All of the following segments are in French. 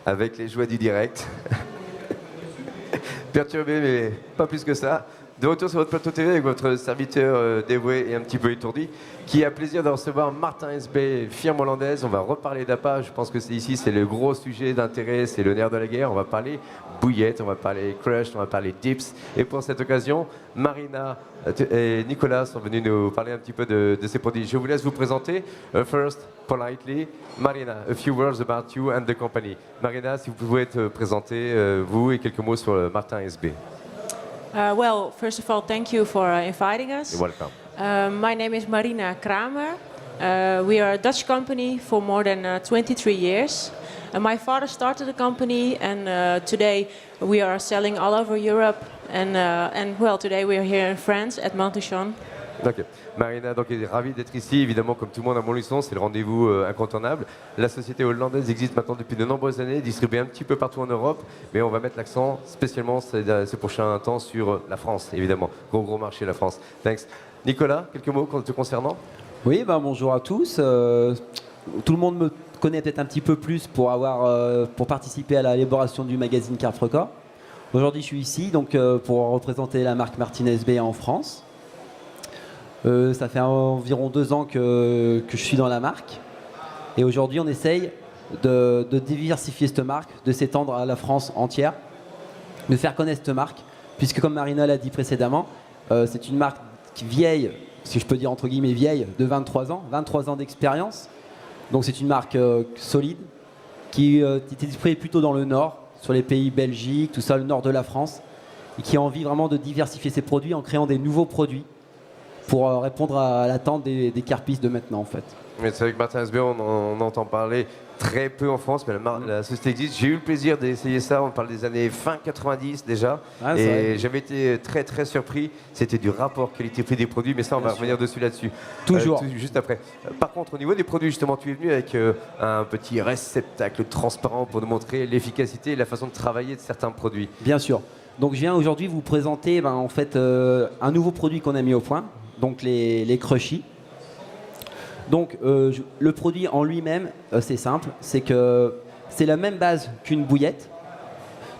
Avec les joies du direct. Perturbé, mais pas plus que ça. De retour sur votre plateau TV avec votre serviteur dévoué et un petit peu étourdi, qui a plaisir de recevoir Martin SB, firme hollandaise. On va reparler d'APA. Je pense que c'est le gros sujet d'intérêt, c'est le nerf de la guerre. On va parler bouillette, on va parler crush, on va parler dips. Et pour cette occasion, Marina et Nicolas sont venus nous parler un petit peu de ces produits. Je vous laisse vous présenter. First, politely, Marina, a few words about you and the company. Marina, si vous pouvez te présenter, vous, et quelques mots sur Martin SB. Well, first of all, thank you for inviting us. You're welcome. My name is Marina Kramer. We are a Dutch company for more than 23 years. My father started the company, and today we are selling all over Europe. And well, today we are here in France at Montichon. Okay. Marina donc, est ravie d'être ici, évidemment, comme tout le monde à Montluçon, c'est le rendez-vous incontournable. La société hollandaise existe maintenant depuis de nombreuses années, distribuée un petit peu partout en Europe, mais on va mettre l'accent spécialement ces prochains temps sur la France, évidemment. Gros marché, la France. Thanks. Nicolas, quelques mots te concernant? Oui, bonjour à tous. Tout le monde me connaît peut-être un petit peu plus pour participer à l'élaboration du magazine Carfreca. Aujourd'hui, je suis ici donc, pour représenter la marque Martin SB en France. Ça fait environ 2 ans que je suis dans la marque. Et aujourd'hui, on essaye de diversifier cette marque, de s'étendre à la France entière, de faire connaître cette marque, puisque comme Marina l'a dit précédemment, c'est une marque qui vieille, si je peux dire entre guillemets vieille, de 23 ans d'expérience. Donc c'est une marque solide, qui était distribuée plutôt dans le nord, sur les pays Belgique, tout ça, le nord de la France, et qui a envie vraiment de diversifier ses produits en créant des nouveaux produits pour répondre à l'attente des carpistes de maintenant en fait. Mais c'est vrai que Martin SB, on entend parler très peu en France, mais la société existe. J'ai eu le plaisir d'essayer ça, on parle des années fin 90 déjà, et j'avais été très surpris. C'était du rapport qualité-prix des produits, mais ça on va revenir là-dessus. Toujours. Juste après. Par contre, au niveau des produits, justement, tu es venu avec un petit réceptacle transparent pour nous montrer l'efficacité et la façon de travailler de certains produits. Bien sûr. Donc je viens aujourd'hui vous présenter en fait, un nouveau produit qu'on a mis au point, donc les crushies. Donc le produit en lui-même, c'est simple, c'est que c'est la même base qu'une bouillette,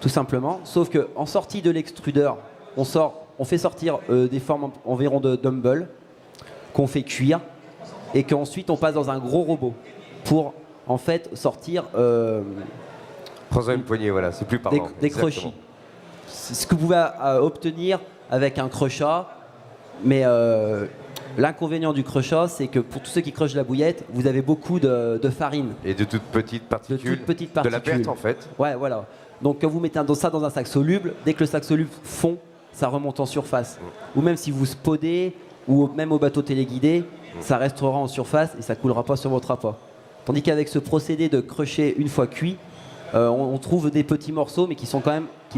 tout simplement, sauf qu'en sortie de l'extrudeur, on fait sortir des formes environ de dumbbell qu'on fait cuire et qu'ensuite on passe dans un gros robot pour en fait sortir Prends-en une poignée, voilà, c'est plus parlant. Des crushies. C'est ce que vous pouvez obtenir avec un crochat, mais l'inconvénient du crochat, c'est que pour tous ceux qui crushent la bouillette, vous avez beaucoup de farine. Et de toutes petites particules. De la perte en fait. Ouais, voilà. Donc quand vous mettez ça dans un sac soluble, dès que le sac soluble fond, ça remonte en surface. Ou même si vous spodez, ou même au bateau téléguidé, ça restera en surface et ça coulera pas sur votre appât. Tandis qu'avec ce procédé de crusher une fois cuit, on trouve des petits morceaux, mais qui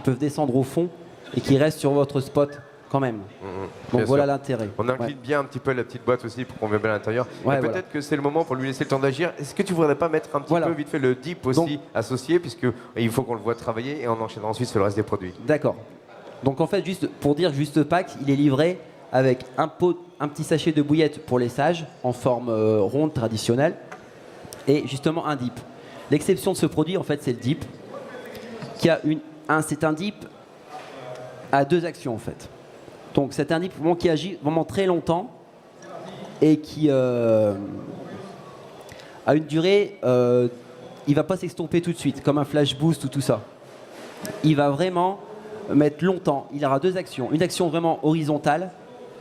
peuvent descendre au fond et qui restent sur votre spot quand même. Donc voilà l'intérêt. On incline bien un petit peu la petite boîte aussi pour qu'on voit bien à l'intérieur. Peut-être que c'est le moment pour lui laisser le temps d'agir. Est-ce que tu voudrais pas mettre un petit peu vite fait le dip aussi associé, puisqu'il faut qu'on le voit travailler et on enchaînera ensuite sur le reste des produits. D'accord. Donc en fait, juste pour dire, juste pack, il est livré avec un petit sachet de bouillette pour les sages en forme ronde traditionnelle et justement un dip. L'exception de ce produit, en fait, c'est le dip c'est un dip à 2 actions en fait. Donc c'est un dip qui agit vraiment très longtemps et qui a une durée, il va pas s'estomper tout de suite comme un flash boost ou tout ça. Il va vraiment mettre longtemps. Il aura 2 actions. Une action vraiment horizontale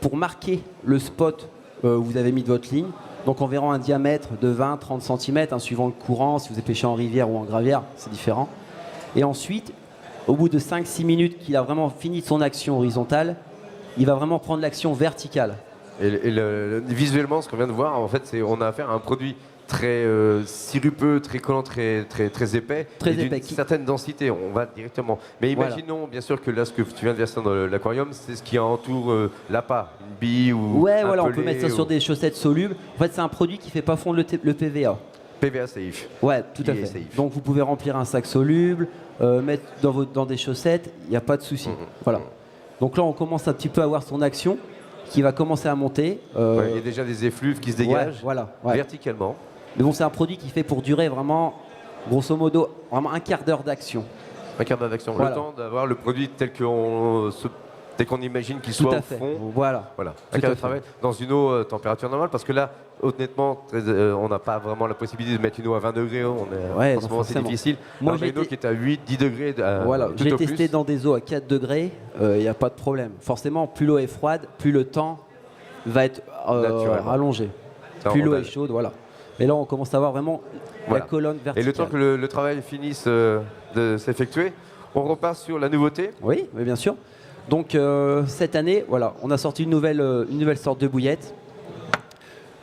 pour marquer le spot où vous avez mis de votre ligne. Donc environ un diamètre de 20-30 cm, suivant le courant, si vous êtes pêché en rivière ou en gravière, c'est différent. Et ensuite, au bout de 5-6 minutes qu'il a vraiment fini son action horizontale, il va vraiment prendre l'action verticale. Et visuellement, ce qu'on vient de voir, en fait, on a affaire à un produit très sirupeux, très collant, très épais, d'une certaine densité. On va directement. Mais imaginons bien sûr que là, ce que tu viens de verser dans l'aquarium, c'est ce qui entoure l'appât, une bille ou un on peut pelé mettre ça sur des chaussettes solubles. En fait, c'est un produit qui ne fait pas fondre le PVA. PVA safe. Ouais, tout à fait. Safe. Donc vous pouvez remplir un sac soluble, mettre dans des chaussettes, il n'y a pas de souci. Voilà. Donc là, on commence un petit peu à voir son action qui va commencer à monter. Ouais, il y a déjà des effluves qui se dégagent verticalement. Mais bon, c'est un produit qui fait pour durer vraiment, grosso modo, vraiment un quart d'heure d'action. Un quart d'heure d'action. Voilà. Le temps d'avoir le produit tel qu'on imagine qu'il Tout soit à au fait. fond. Voilà. Voilà. Tout Un quart à de travail dans une eau température normale, parce que là, honnêtement, on n'a pas vraiment la possibilité de mettre une eau à 20 degrés. En ce moment, c'est forcément. difficile. Moi, Là, on a une eau qui est à 8, 10 degrés. Voilà, tout je l'ai au plus. testé dans des eaux à 4 degrés, il n'y a pas de problème. Forcément, plus l'eau est froide, plus le temps va être rallongé. Plus l'eau est chaude, voilà. Et là, on commence à voir vraiment la colonne verticale. Et le temps que le travail finisse de s'effectuer, on repart sur la nouveauté. Oui, mais bien sûr. Donc cette année, voilà, on a sorti une nouvelle sorte de bouillette.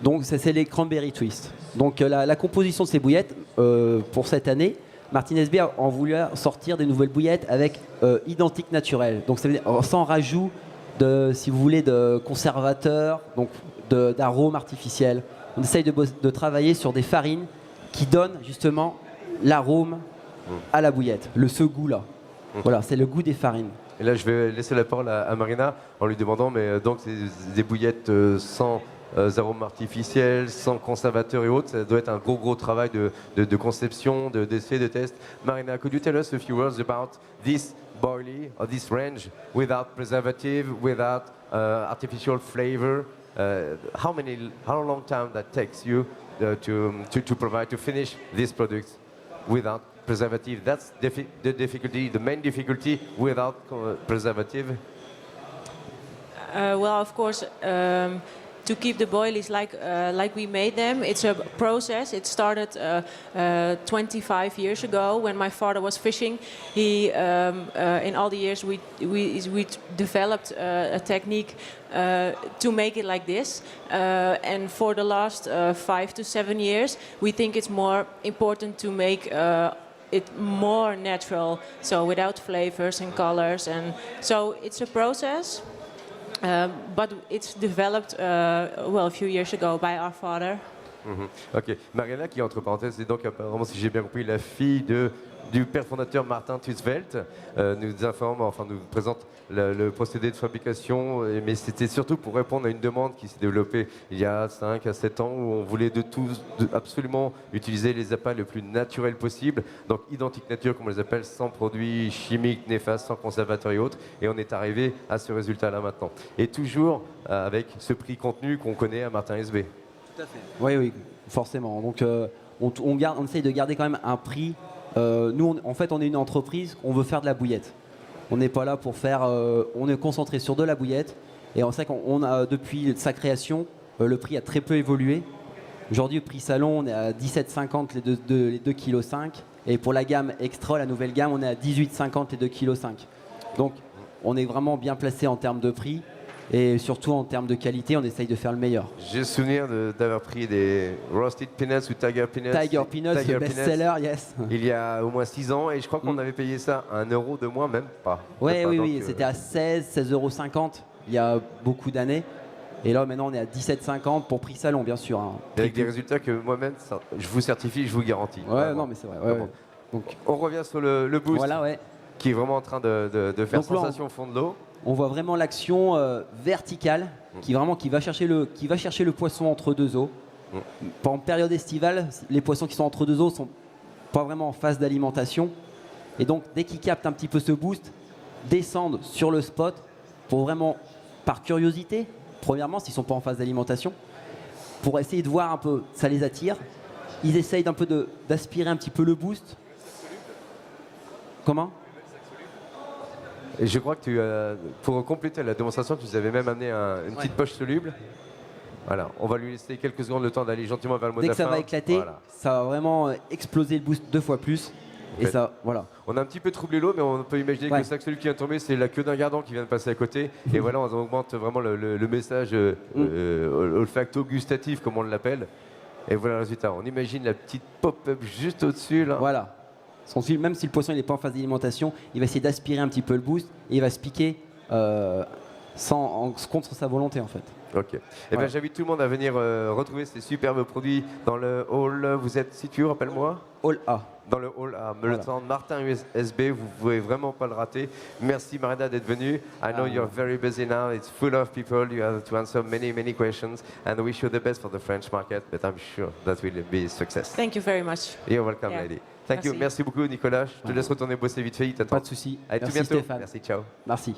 Donc c'est les Cranberry Twist. Donc la composition de ces bouillettes, pour cette année, Martin SB a voulu sortir des nouvelles bouillettes avec identique naturel. Donc ça veut dire sans rajout si vous voulez, de conservateurs, donc d'arômes artificiels. On essaye de travailler sur des farines qui donnent justement l'arôme à la bouillette, ce goût-là. Voilà, c'est le goût des farines. Et là, je vais laisser la parole à Marina en lui demandant, mais donc c'est des bouillettes sans arômes artificiels, sans conservateurs et autres. Ça doit être un gros travail de conception, d'essai, de test. Marina, could you tell us a few words about this boilie or this range without preservative, without artificial flavor? How long time that takes you to provide, to finish these products without preservative? That's the difficulty, the main difficulty without preservative. Well, of course, to keep the boilies like we made them, it's a process. It started 25 years ago when my father was fishing. He, in all the years, we developed a technique to make it like this. And for the last 5 to 7 years, we think it's more important to make it more natural, so without flavors and colors. And so it's a process. But it's developed a few years ago by our father. Ok. Mariana, qui entre parenthèses est donc apparemment, si j'ai bien compris, la fille du père fondateur Martin Tusvelt, nous présente le procédé de fabrication, mais c'était surtout pour répondre à une demande qui s'est développée il y a 5 à 7 ans où on voulait absolument utiliser les appâts le plus naturel possible, donc identique nature comme on les appelle, sans produits chimiques néfastes, sans conservateurs et autres, et on est arrivé à ce résultat-là maintenant. Et toujours avec ce prix contenu qu'on connaît à Martin SB. Tout à fait. Oui, forcément. Donc on essaye de garder quand même un prix. Nous, on est une entreprise, on veut faire de la bouillette. On n'est pas là pour faire. On est concentré sur de la bouillette. Et on sait qu'on a, depuis sa création, le prix a très peu évolué. Aujourd'hui, le prix salon, on est à 17,50 les 2,5 kg. Et pour la gamme extra, la nouvelle gamme, on est à 18,50 les 2,5 kg. Donc, on est vraiment bien placé en termes de prix. Et surtout en termes de qualité, on essaye de faire le meilleur. J'ai le souvenir d'avoir pris des Roasted Peanuts ou Tiger Peanuts. Tiger Peanuts, le best-seller, yes. Il y a au moins 6 ans, et je crois qu'on avait payé ça à 1 euro de moins, même pas. Oui, c'était à 16,50 € il y a beaucoup d'années. Et là, maintenant, on est à 17,50 pour prix salon, bien sûr. Hein. Avec des résultats que moi-même, je vous certifie, je vous garantis. Ouais, non, mais c'est vrai. Ouais. Donc, on revient sur le boost, qui est vraiment en train de faire sensation au fond de l'eau. On voit vraiment l'action verticale qui va chercher le poisson entre deux eaux. En période estivale, les poissons qui sont entre deux eaux sont pas vraiment en phase d'alimentation. Et donc, dès qu'ils captent un petit peu ce boost, descendent sur le spot pour vraiment, par curiosité, premièrement, s'ils ne sont pas en phase d'alimentation, pour essayer de voir un peu, ça les attire. Ils essayent d'aspirer un petit peu le boost. Comment ? Et je crois que pour compléter la démonstration, tu nous avais même amené une petite poche soluble. Voilà, on va lui laisser quelques secondes le temps d'aller gentiment vers le mot de la fin. Dès que ça va éclater, ça va vraiment exploser le boost 2 fois plus. Et ça, voilà. On a un petit peu troublé l'eau, mais on peut imaginer que le sac soluble qui vient de tomber, c'est la queue d'un gardon qui vient de passer à côté. Et voilà, on augmente vraiment le message olfacto-gustatif, comme on l'appelle. Et voilà le résultat. On imagine la petite pop-up juste au-dessus. Là. Voilà. Même si le poisson n'est pas en phase d'alimentation, il va essayer d'aspirer un petit peu le boost et il va se piquer contre sa volonté en fait. Ok. Eh bien, j'invite tout le monde à venir retrouver ces superbes produits dans le hall. Vous êtes situé, rappelle-moi ? Hall A. dans le hall à Meuletan. Martin SB, vous ne pouvez vraiment pas le rater. Merci Marina d'être venue. I know you're very busy now. It's full of people. You have to answer many questions. And we wish you the best for the French market, but I'm sure that will be a success. Thank you very much. You're welcome, Yeah. lady. Thank you. Merci beaucoup, Nicolas. Je te laisse retourner bosser vite fait. Il t'attend. Pas de souci. Allez, tout Merci bientôt. Stéphane. Merci, ciao. Merci.